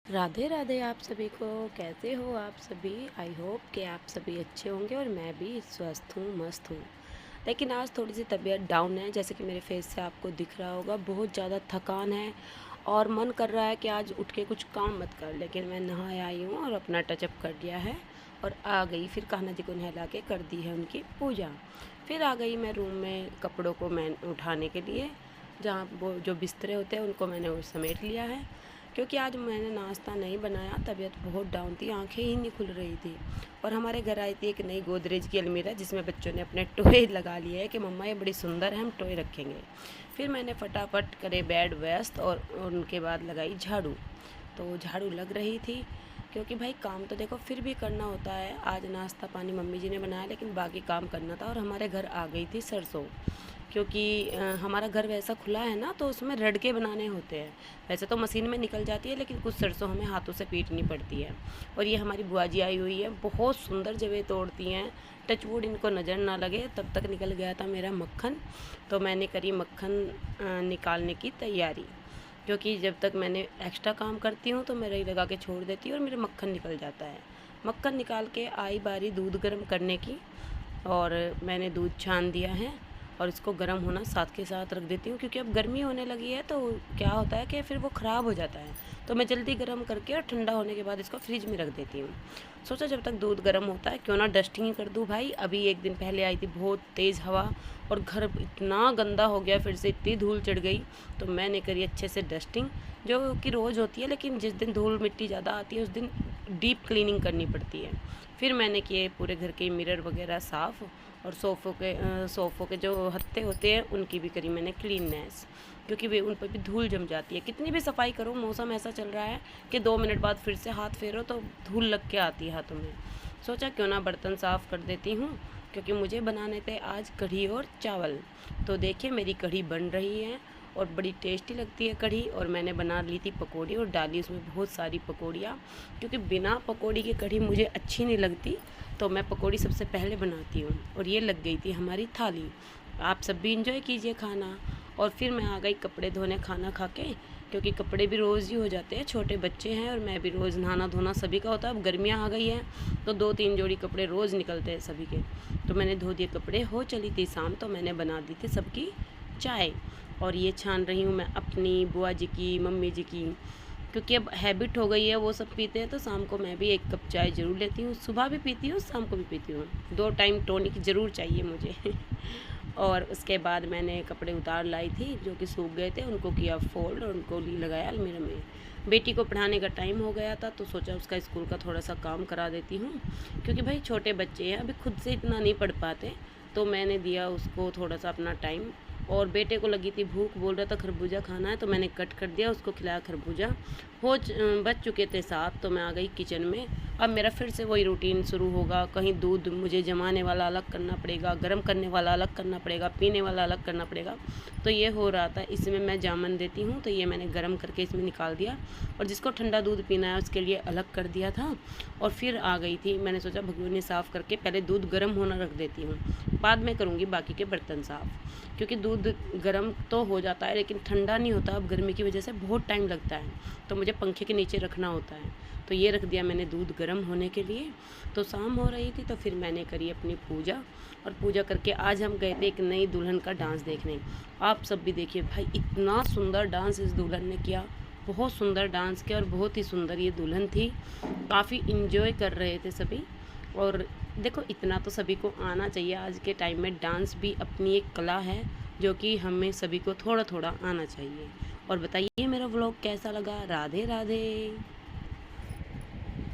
राधे राधे आप सभी को। कैसे हो आप सभी? आई होप कि आप सभी अच्छे होंगे और मैं भी स्वस्थ हूँ, मस्त हूँ। लेकिन आज थोड़ी सी तबीयत डाउन है, जैसे कि मेरे फेस से आपको दिख रहा होगा। बहुत ज़्यादा थकान है और मन कर रहा है कि आज उठ के कुछ काम मत कर, लेकिन मैं नहा आई हूँ और अपना टचअप कर लिया है और आ गई। फिर कान्हा जी को नहला के कर दी है उनकी पूजा। फिर आ गई मैं रूम में कपड़ों को मैं उठाने के लिए, जहाँ वो जो बिस्तरे होते हैं उनको मैंने वो समेट लिया है, क्योंकि आज मैंने नाश्ता नहीं बनाया। तबीयत बहुत डाउन थी, आंखें ही नहीं खुल रही थी। और हमारे घर आई थी एक नई गोदरेज की अलमीरा, जिसमें बच्चों ने अपने टॉय लगा लिए है कि मम्मा ये बड़ी सुंदर है, हम टॉय रखेंगे। फिर मैंने फटाफट करे बेड व्यस्त और उनके बाद लगाई झाड़ू। तो झाड़ू लग रही थी, क्योंकि भाई काम तो देखो फिर भी करना होता है। आज नाश्ता पानी मम्मी जी ने बनाया, लेकिन बाकी काम करना था। और हमारे घर आ गई थी सरसों, क्योंकि हमारा घर वैसा खुला है ना, तो उसमें रड़के बनाने होते हैं। वैसे तो मशीन में निकल जाती है, लेकिन कुछ सरसों हमें हाथों से पीटनी पड़ती है। और ये हमारी बुआ जी आई हुई है, बहुत सुंदर जब तोड़ती हैं। टचवुड इनको नज़र ना लगे, तब तक निकल गया था मेरा मक्खन। तो मैंने करी मक्खन निकालने की तैयारी, क्योंकि जब तक मैंने एक्स्ट्रा काम करती हूँ तो मैं रही लगा के छोड़ देती हूँ और मेरा मक्खन निकल जाता है। मक्खन निकाल के आई बारी दूध गर्म करने की, और मैंने दूध छान दिया है और इसको गर्म होना साथ के साथ रख देती हूँ, क्योंकि अब गर्मी होने लगी है तो क्या होता है कि फिर वो ख़राब हो जाता है। तो मैं जल्दी गर्म करके और ठंडा होने के बाद इसको फ्रिज में रख देती हूँ। सोचा जब तक दूध गर्म होता है क्यों ना डस्टिंग ही कर दूँ भाई। अभी एक दिन पहले आई थी बहुत तेज़ हवा और घर इतना गंदा हो गया, फिर से इतनी धूल चढ़ गई। तो मैंने करी अच्छे से डस्टिंग, जो कि रोज़ होती है, लेकिन जिस दिन धूल मिट्टी ज़्यादा आती है उस दिन डीप क्लीनिंग करनी पड़ती है। फिर मैंने किए पूरे घर के मिरर वगैरह साफ़, और सोफ़ों के जो हत्थे होते हैं उनकी भी करी मैंने क्लीननेस, क्योंकि वे उन पर भी धूल जम जाती है। कितनी भी सफाई करो, मौसम ऐसा चल रहा है कि 2 मिनट बाद फिर से हाथ फेरो तो धूल लग के आती है हाथों में। सोचा क्यों ना बर्तन साफ़ कर देती हूँ, क्योंकि मुझे बनाने थे आज कढ़ी और चावल। तो देखिए मेरी कढ़ी बन रही है और बड़ी टेस्टी लगती है कढ़ी। और मैंने बना ली थी पकौड़ी और डाली उसमें बहुत सारी पकौड़ियाँ, क्योंकि बिना पकौड़ी की कढ़ी मुझे अच्छी नहीं लगती। तो मैं पकौड़ी सबसे पहले बनाती हूँ। और ये लग गई थी हमारी थाली। आप सब भी इंजॉय कीजिए खाना। और फिर मैं आ गई कपड़े धोने खाना खा के, क्योंकि कपड़े भी रोज़ ही हो जाते हैं, छोटे बच्चे हैं और मैं भी रोज़ नहाना धोना सभी का होता है। अब गर्मियाँ आ गई हैं तो 2-3 जोड़ी कपड़े रोज़ निकलते हैं सभी के। तो मैंने धो दिए कपड़े। हो चली थी शाम, तो मैंने बना दी थी सबकी चाय। और ये छान रही हूँ मैं अपनी, बुआ जी की, मम्मी जी की, क्योंकि अब हैबिट हो गई है, वो सब पीते हैं तो शाम को मैं भी एक कप चाय ज़रूर लेती हूँ। सुबह भी पीती हूँ, शाम को भी पीती हूँ। 2 टाइम टॉनिक ज़रूर चाहिए मुझे। और उसके बाद मैंने कपड़े उतार लाई थी जो कि सूख गए थे, उनको किया फोल्ड और उनको लगाया अलमीरा में। बेटी को पढ़ाने का टाइम हो गया था, तो सोचा उसका स्कूल का थोड़ा सा काम करा देती हूँ, क्योंकि भाई छोटे बच्चे हैं, अभी खुद से इतना नहीं पढ़ पाते। तो मैंने दिया उसको थोड़ा सा अपना टाइम। और बेटे को लगी थी भूख, बोल रहा था खरबूजा खाना है, तो मैंने कट कर दिया, उसको खिलाया खरबूजा। बच चुके थे 7, तो मैं आ गई किचन में। अब मेरा फिर से वही रूटीन शुरू होगा। कहीं दूध मुझे जमाने वाला अलग करना पड़ेगा, गर्म करने वाला अलग करना पड़ेगा, पीने वाला अलग करना पड़ेगा। तो ये हो रहा था। इसमें मैं जामन देती हूँ, तो ये मैंने गर्म करके इसमें निकाल दिया, और जिसको ठंडा दूध पीना है उसके लिए अलग कर दिया था। और फिर आ गई थी, मैंने सोचा भगोनी साफ़ करके पहले दूध गर्म होना रख देती हूँ, बाद में करूँगी बाकी के बर्तन साफ़। क्योंकि दूध गर्म तो हो जाता है लेकिन ठंडा नहीं होता, अब गर्मी की वजह से बहुत टाइम लगता है, तो मुझे पंखे के नीचे रखना होता है। तो ये रख दिया मैंने दूध गर्म होने के लिए। तो शाम हो रही थी, तो फिर मैंने करी अपनी पूजा। और पूजा करके आज हम गए थे एक नई दुल्हन का डांस देखने। आप सब भी देखिए भाई, इतना सुंदर डांस इस दुल्हन ने किया, बहुत सुंदर डांस किया और बहुत ही सुंदर ये दुल्हन थी। काफ़ी इंजॉय कर रहे थे सभी। और देखो इतना तो सभी को आना चाहिए, आज के टाइम में डांस भी अपनी एक कला है, जो कि हमें सभी को थोड़ा थोड़ा आना चाहिए। और बताइए मेरा व्लॉग कैसा लगा। राधे राधे।